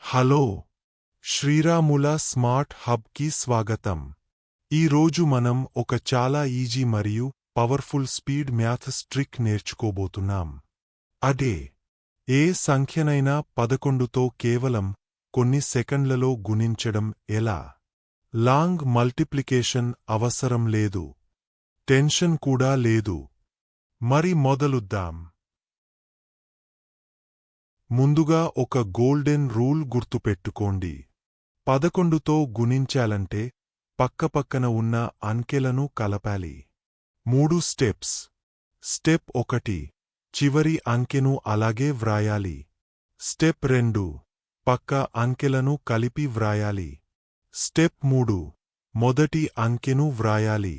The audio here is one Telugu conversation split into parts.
హలో, శ్రీరాముల స్మార్ట్ హబ్కి స్వాగతం. ఈరోజు మనం ఒక చాలా ఈజీ మరియు పవర్ఫుల్ స్పీడ్ మ్యాథ్స్ ట్రిక్ నేర్చుకోబోతున్నాం. అదే ఏ సంఖ్యనైనా 11తో కేవలం కొన్ని సెకండ్లలో గుణించడం ఎలా. లాంగ్ మల్టిప్లికేషన్ అవసరం లేదు, టెన్షన్ కూడా లేదు. మరి మొదలుద్దాం. ముందుగా ఒక గోల్డెన్ రూల్ గుర్తుపెట్టుకోండి. 11తో గుణించాలంటే పక్కపక్కన ఉన్న అంకెలను కలపాలి. 3 స్టెప్స్. స్టెప్ 1, చివరి అంకెను అలాగే వ్రాయాలి. స్టెప్ 2, పక్క అంకెలను కలిపి వ్రాయాలి. స్టెప్ 3, మొదటి అంకెను వ్రాయాలి.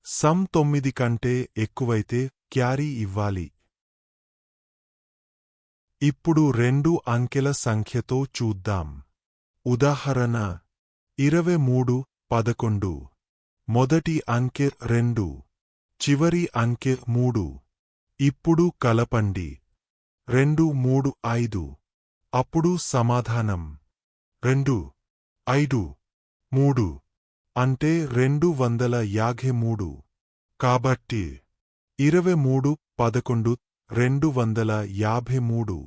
సమ్ 9 కంటే ఎక్కువైతే క్యారీ ఇవ్వాలి. ఇప్పుడు 2 అంకెల సంఖ్యతో చూద్దాం. ఉదాహరణ 23, 11. మొదటి అంకె 2, చివరి అంకె 3. ఇప్పుడు కలపండి. 2, 3, 5. అప్పుడు సమాధానం 2, 5, 3 అంటే 253. కాబట్టి 23, 11, 253.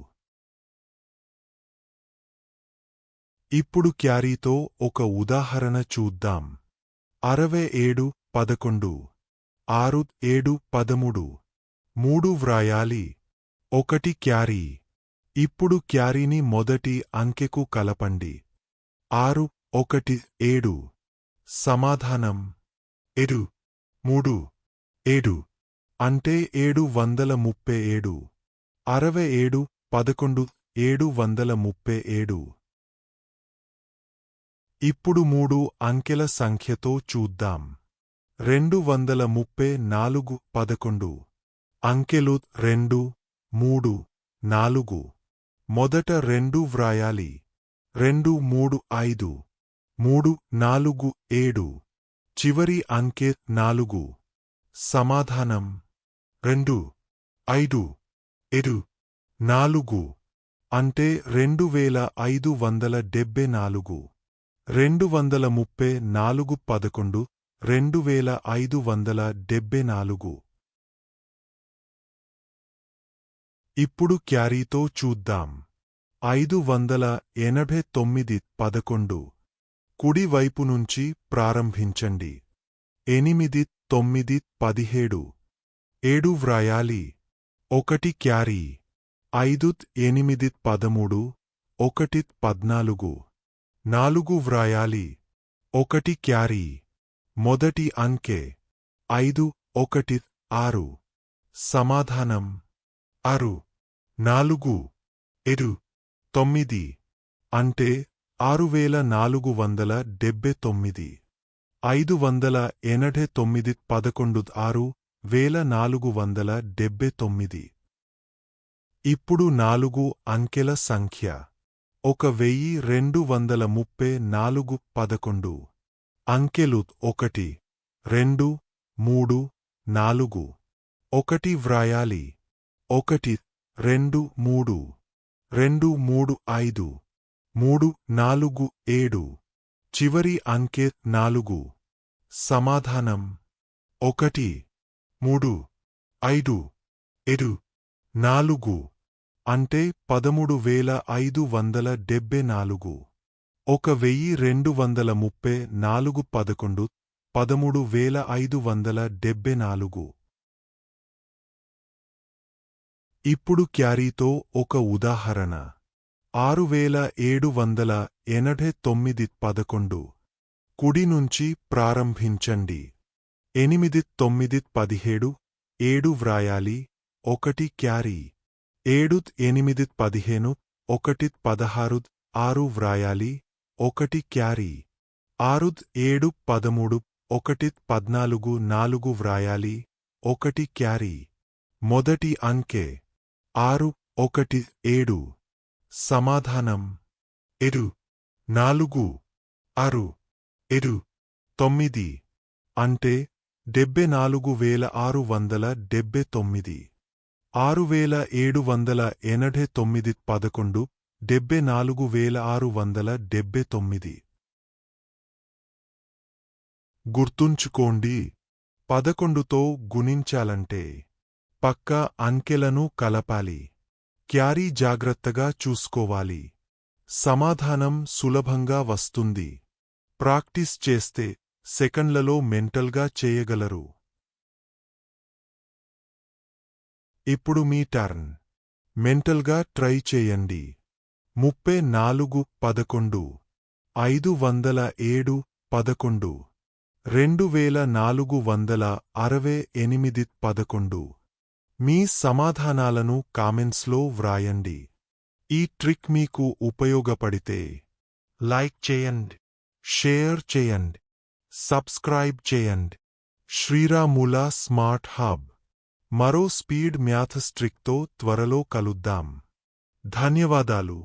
ఇప్పుడు క్యారీతో ఒక ఉదాహరణ చూద్దాం. 67, 11. 6, 7, 13. 3 వ్రాయాలి. 1 క్యారీ. ఇప్పుడు క్యారీని మొదటి అంకెకు కలపండి. 6, 1, 7. సమాధానం 7, 3, 7 అంటే 737. 67, 11, 737. ఇప్పుడు 3 అంకెల సంఖ్యతో చూద్దాం. 234, 11. అంకెలు 2, 3, 4. మొదట 2 వ్రాయాలి. 2, 3, 5. 3, 4, 7. చివరి అంకె 4. సమాధానం 2, 5, 7, 4 అంటే 2574. 234, 11, 2574. ఇప్పుడు క్యారీతో చూద్దాం. 589, 11. కుడి వైపు నుంచి ప్రారంభించండి. 8, 9, 17. 7 వ్రాయాలి. 1 క్యారీ. 5, 8, 13. 1, 14. 4 వ్రాయాలి. 1 క్యారీ. మొదటి అంకె. 5, 1, 6. సమాధానం 6, 4, 7, 9 అంటే 6479. 589, 11, 6479. ఇప్పుడు 4 అంకెల సంఖ్య. 1234, 11. అంకెలు 1, 2, 3, 4. 1 వ్రాయాలి. 1, 2, 3. 2, 3, 5. 3, 4, 7. చివరి అంకె 4. సమాధానం 1, 3, 5, 7, 4 అంటే 13574. 1234, 11, 13574. ఇప్పుడు క్యారీతో ఒక ఉదాహరణ. 6789, 11. కుడి నుంచి ప్రారంభించండి. 8, 9, 17. 7 వ్రాయాలి. 1 క్యారీ. 7, 8, 15. 1, 16. 6 వ్రాయాలి. 1 క్యారీ. 6, 7, 13. 1, 14. 4 వ్రాయాలి. 1 క్యారీ. మొదటి అంకె. 6, 1, 7. సమాధానం 7, 4, 6, 7, 9 అంటే 74679. 6789, 11, 74,679. గుర్తుంచుకోండి, 11తో గుణించాలంటే పక్క అంకెలను కలపాలి. క్యారీ జాగ్రత్తగా చూసుకోవాలి. సమాధానం సులభంగా వస్తుంది. ప్రాక్టీస్ చేస్తే సెకండ్లలో మెంటల్గా చేయగలరు. ఇప్పుడు మీ టర్న్. మెంటల్గా ట్రై చేయండి. 34 11 507 11 2468 11. మీ సమాధానాలను కామెంట్స్లో వ్రాయండి. ఈ ట్రిక్ మీకు ఉపయోగపడితే లైక్ చేయండి, షేర్ చేయండి, సబ్స్క్రైబ్ చేయండి. శ్రీరాముల స్మార్ట్ హబ్ మరో స్పీడ్ మ్యాథ్స్ ట్రిక్తో త్వరలో కలుద్దాం. ధన్యవాదాలు.